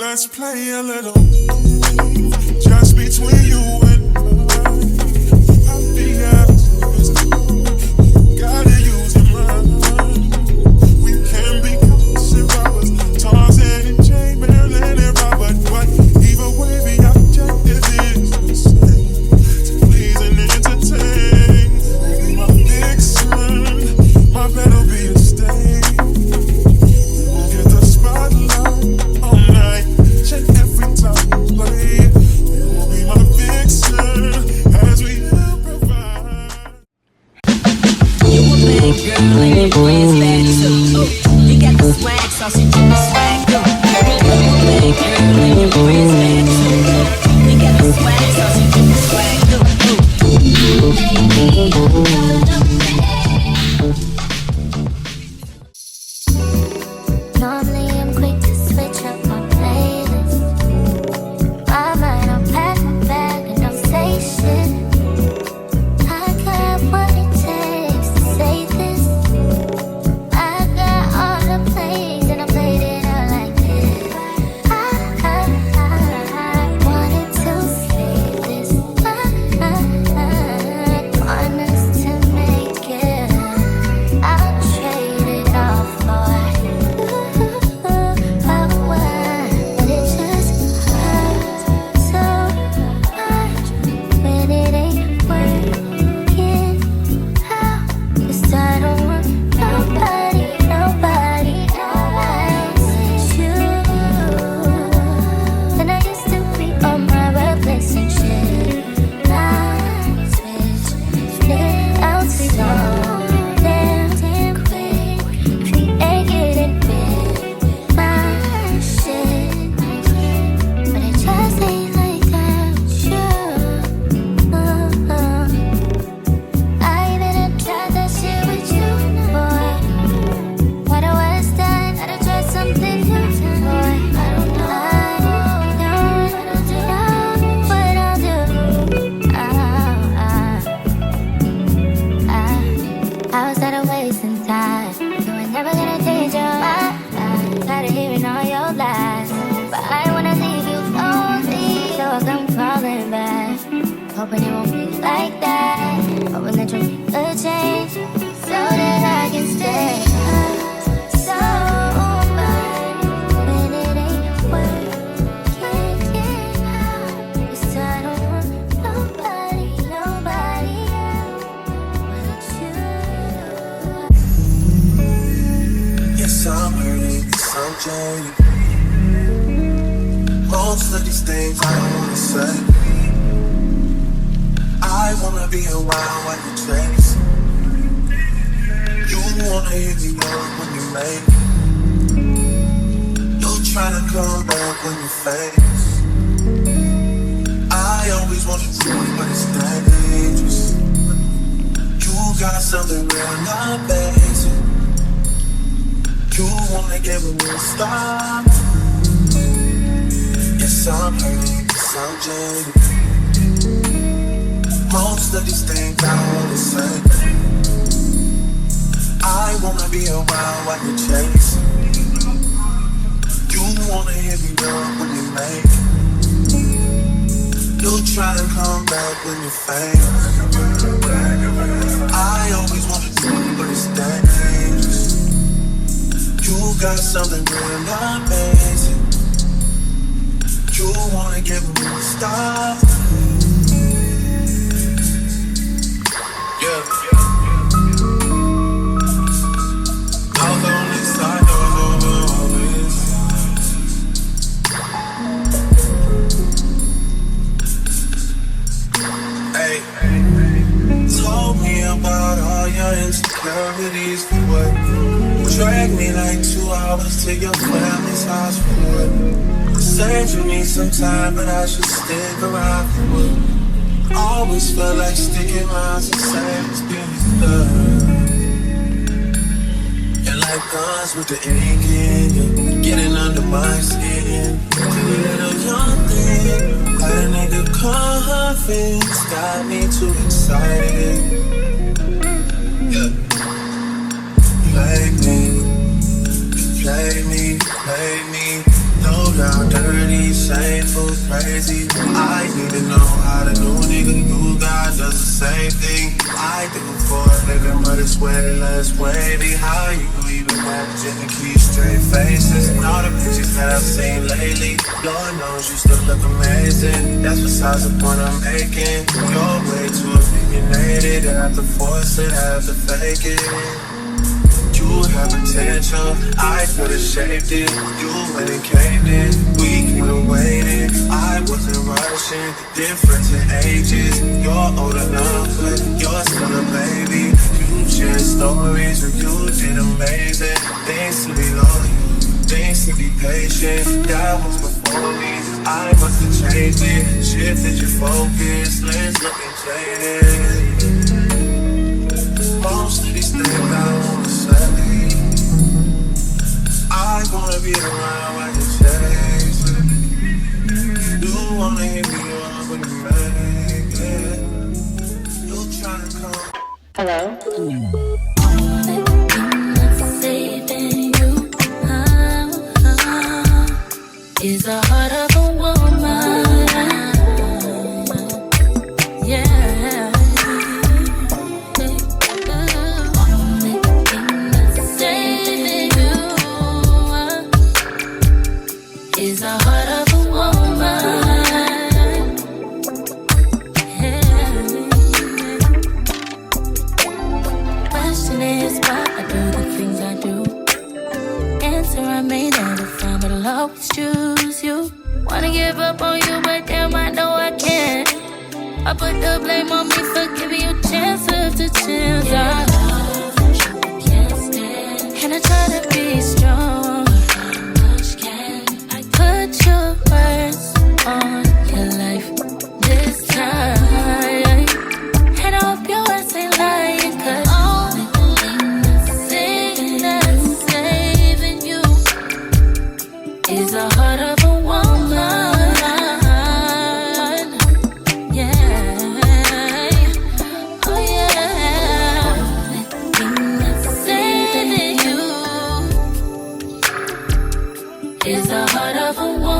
let's play a little just between you and I. I'll be honest, gotta use your mind. We can be close if I was Tarzan and Jane, Marilyn and Robert, but either way the objective is the same, to please and entertain. Baby, my big son, my bed'll be a stain. We'll get the spotlight all night, check every time we play. You will be my big son as we improvise. You a bad girl and your friends bad too. You got the swag, so she took the swag too. You a bad girl and your friends bad too. You got the swag, so she took the swag too. Normally I'm quick to switch up my playlist. My mind, I'll pack my bag and don't say shit. I got what it takes to say this. I got all the plays and I played it out like this. I wanted to say this. I want us to make it. I'll trade it all for but it just hurts so much when it ain't working out. 'Cause I don't want nobody else you. And I used to be on my replacement shit. I switched it out so damn quick. If you ain't getting with my shit, but it just ain't like that with you. I even tried that shit with you, boy. Why the West End? Gotta try something new, boy. I don't know what I'll do. I was at a wasting time. You were never gonna change your mind. Tired of hearing all your lies, but I wanna leave you lonely, so I come crawling back, hoping it won't be like that, hoping that you'll make a change, so that I can stay. So much when it ain't working out. 'Cause I don't want nobody else but you. Yes, I'm hurting, yes, I'm jaded. Most of these things I don't wanna say. I wanna be around when you chase. You wanna hear me up when you make. You tryna come back when you face. I always want you to, but it's dangerous. You got something real, not basic. You wanna give me a stop. Yes, I'm hurting, yes, I'm jaded. Most of these things I don't wanna say. I wanna be around while you chase. You wanna hear me up when you make. You try to come back when you fail. I always wanna do, but it's dangerous. You got something real amazing. You wanna give me a stop. Yeah. I was on this side over all this. Hey, told me about all your insecurities. What dragged me like 2 hours to your family's house for what? Said you need some time, but I should stick around for what? Always felt like sticking around's the same as being stuck. And like guns with the ink in you, getting under my skin. You little young thing, got a nigga confidence, got me too excited. Yeah. Play me, no doubt, dirty. same for crazy. I need to know how the new nigga you got does the same thing I do for a living, but it's way less wavy. How you even managing to keep straight faces and all the pictures that I've seen lately? Lord knows you still look amazing. That's besides the point I'm making. You're way too opinionated. I have to force it, I have to fake it. You have potential, I could've shaped it. You went and caved in, we could've waited. I wasn't rushing, difference in ages. You're old enough, but you're still a baby. You share stories where you did amazing. Things to be loyal, things to be patient. That was before me, I must have changed it. Shifted your focus, lens looking jaded. Most of these things I wanna say, I wanna be around while you chase it. You wanna hit me up when you make it. You tryna come. Hello? Saving you is the heart of a woman. Yeah. Is the heart of a woman. Yeah. Question is why I do the things I do. Answer I may never find, but I'll always choose you. Wanna give up on you, but damn I know I can't. I put the blame on me for giving you chance after chance. And I try to be strong. Your words on your life this time, and I hope your words ain't lying, 'cause only thing that's saving you is the heart of a woman. Yeah, oh yeah. Only thing that's saving you is the heart of a woman.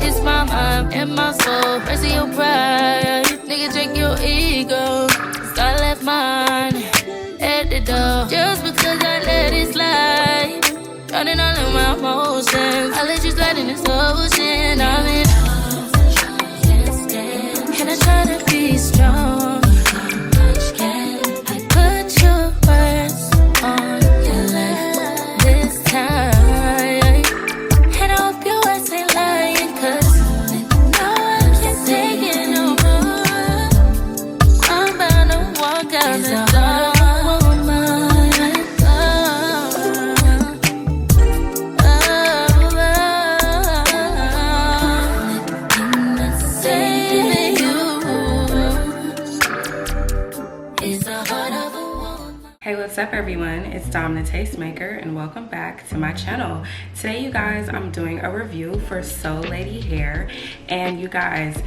It's my mind and my soul, rest of your pride. Nigga, check your ego. Sky left mine at the door. Just because I let it slide, drowning all of my emotions. I let you slide in this ocean. I'm in love, and I try to be strong. Hey, what's up everyone? It's Dom the Tastemaker and welcome back to my channel. Today you guys, I'm doing a review for SoulLady hair, and you guys,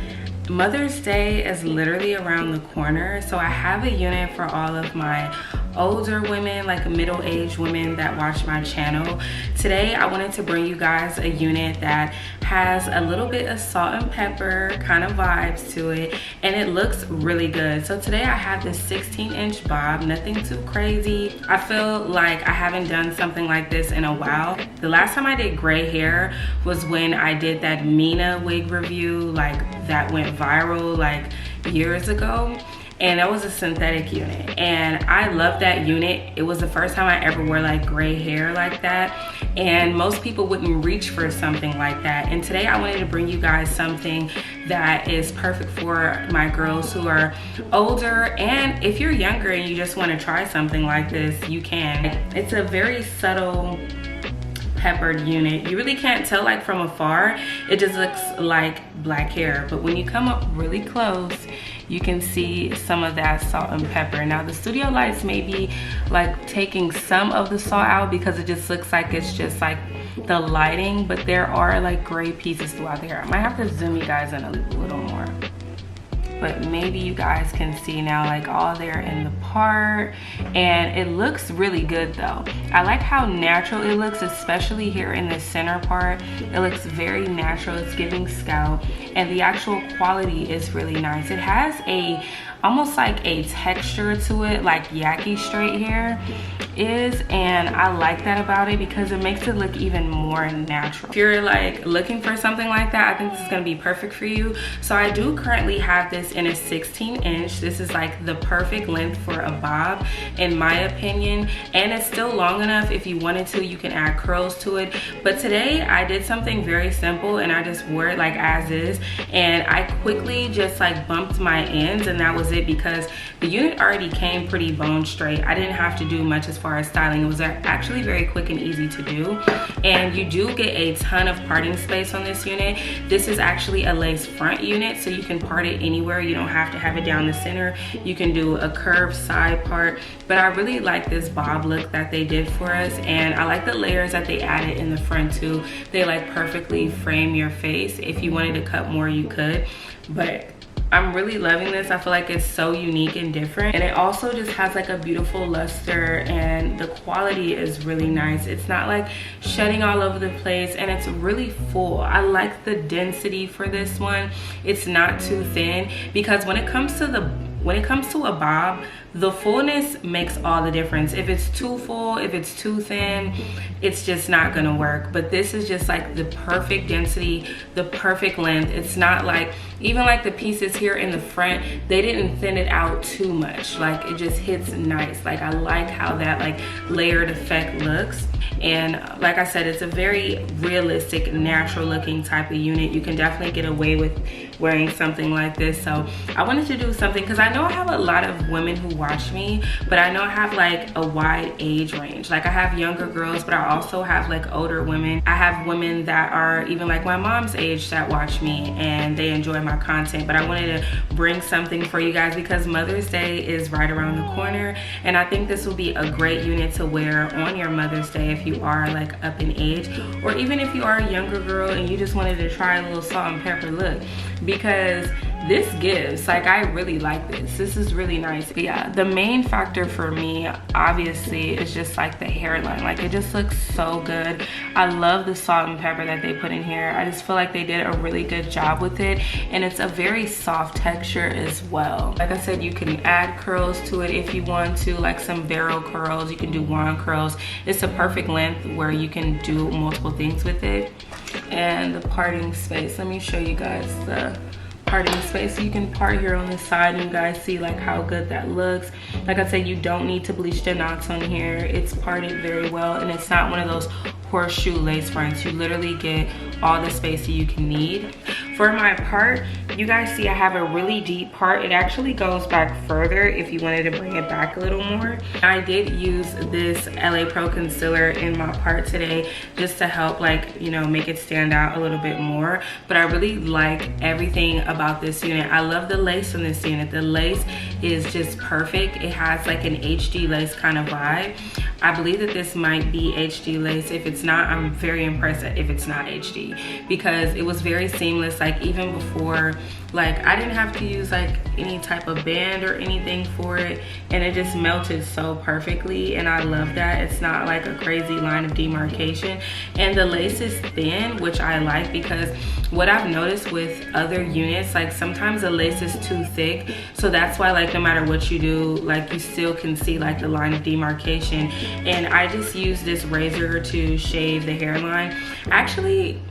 Mother's Day is literally around the corner, so I have a unit for all of my older women, like middle-aged women that watch my channel. Today I wanted to bring you guys a unit that has a little bit of salt and pepper kind of vibes to it, and it looks really good. So today I have this 16-inch bob, nothing too crazy. I feel like I haven't done something like this in a while. The last time I did gray hair was when I did that Mina wig review, like that went viral like years ago, and that was a synthetic unit, and I love that unit. It was the first time I ever wore like gray hair like that, and most people wouldn't reach for something like that. And today I wanted to bring you guys something that is perfect for my girls who are older, and if you're younger and you just want to try something like this, you can. It's a very subtle peppered unit. You really can't tell, like from afar it just looks like black hair, but when you come up really close you can see some of that salt and pepper. Now the studio lights may be like taking some of the salt out because it just looks like it's just like the lighting, but there are like gray pieces throughout the hair. I might have to zoom you guys in a little more. but maybe you guys can see now, like all there in the part, and it looks really good though. I like how natural it looks, especially here in the center part. It looks very natural. It's giving scalp, and the actual quality is really nice. It has a almost like a texture to it, like yaki straight hair is, and I like that about it because it makes it look even more natural. If you're like looking for something like that, I think this is going to be perfect for you. So I do currently have this in a 16-inch. This is like the perfect length for a bob in my opinion, and it's still long enough. If you wanted to, you can add curls to it, but today I did something very simple and I just wore it like as is, and I quickly just like bumped my ends, and that was it because the unit already came pretty bone straight. I didn't have to do much as far as styling. It was actually very quick and easy to do, and you do get a ton of parting space on this unit. This is actually a lace front unit, so you can part it anywhere. You don't have to have it down the center. You can do a curved side part, but I really like this bob look that they did for us, and I like the layers that they added in the front too. They like perfectly frame your face. If you wanted to cut more, you could, but I'm really loving this. I feel like it's so unique and different, and it also just has like a beautiful luster, and the quality is really nice. It's not like shedding all over the place, and it's really full. I like the density for this one. It's not too thin, because when it comes to a bob, the fullness makes all the difference. If it's too full, if it's too thin, it's just not gonna work. But this is just like the perfect density, the perfect length. It's not like, even like the pieces here in the front, they didn't thin it out too much. Like it just hits nice. Like I like how that like layered effect looks. And like I said, it's a very realistic, natural looking type of unit. You can definitely get away with wearing something like this. So I wanted to do something, because I know I have a lot of women who watch me, but I know I have like a wide age range. Like I have younger girls, but I also have like older women. I have women that are even like my mom's age that watch me and they enjoy my content. But I wanted to bring something for you guys because Mother's Day is right around the corner, and I think this will be a great unit to wear on your Mother's Day if you are like up in age, or even if you are a younger girl and you just wanted to try a little salt and pepper look, because this gives, like, I really like this. This is really nice. But yeah, the main factor for me obviously is just like the hairline. Like it just looks so good. I love the salt and pepper that they put in here. I just feel like they did a really good job with it, and it's a very soft texture as well. Like I said, you can add curls to it if you want to, like some barrel curls. You can do wand curls. It's a perfect length where you can do multiple things with it. And the parting space, let me show you guys the parting space. So you can part here on the side, and you guys see like how good that looks. Like I said, you don't need to bleach the knots on here. It's parted very well, and it's not one of those horseshoe lace fronts. You literally get all the space that you can need. For my part, you guys see I have a really deep part. It actually goes back further if you wanted to bring it back a little more. I did use this LA Pro concealer in my part today just to help, like, you know, make it stand out a little bit more. But I really like everything about this unit. I love the lace on this unit. The lace is just perfect. It has like an HD lace kind of vibe. I believe that this might be HD lace. If it's not, I'm very impressed if it's not HD, because it was very seamless. Like even before, like I didn't have to use like any type of band or anything for it, and it just melted so perfectly, and I love that. It's not like a crazy line of demarcation, and the lace is thin, which I like, because what I've noticed with other units, like sometimes the lace is too thick, so that's why like no matter what you do, like you still can see like the line of demarcation. And I just use this razor to shave the hairline. Actually,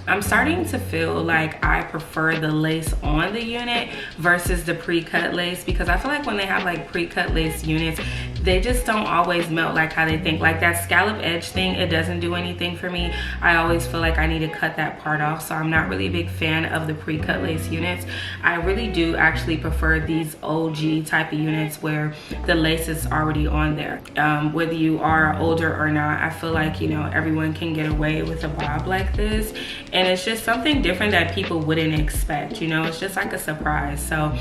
I'm starting to feel like I prefer the lace on the unit versus the pre-cut lace, because I feel like when they have like pre-cut lace units, they just don't always melt like how they think. Like that scallop edge thing, it doesn't do anything for me. I always feel like I need to cut that part off, so I'm not really a big fan of the pre-cut lace units. I really do actually prefer these OG type of units where the lace is already on there. Whether you are older or not, I feel like, you know, everyone can get away with a bob like this, and it's just something different that people wouldn't expect, you know. It's just like a surprise. So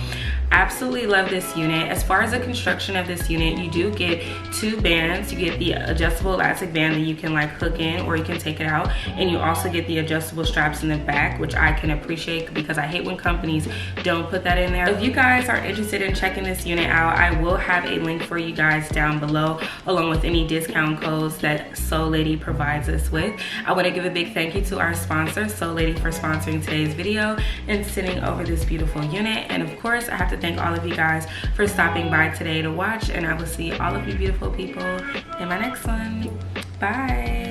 absolutely love this unit. As far as the construction of this unit, you do do get 2 bands. You get the adjustable elastic band that you can like hook in or you can take it out, and you also get the adjustable straps in the back, which I can appreciate because I hate when companies don't put that in there. If you guys are interested in checking this unit out, I will have a link for you guys down below, along with any discount codes that SoulLady provides us with. I want to give a big thank you to our sponsor, SoulLady, for sponsoring today's video and sending over this beautiful unit. And of course, I have to thank all of you guys for stopping by today to watch, and I will see all of you beautiful people in my next one. Bye.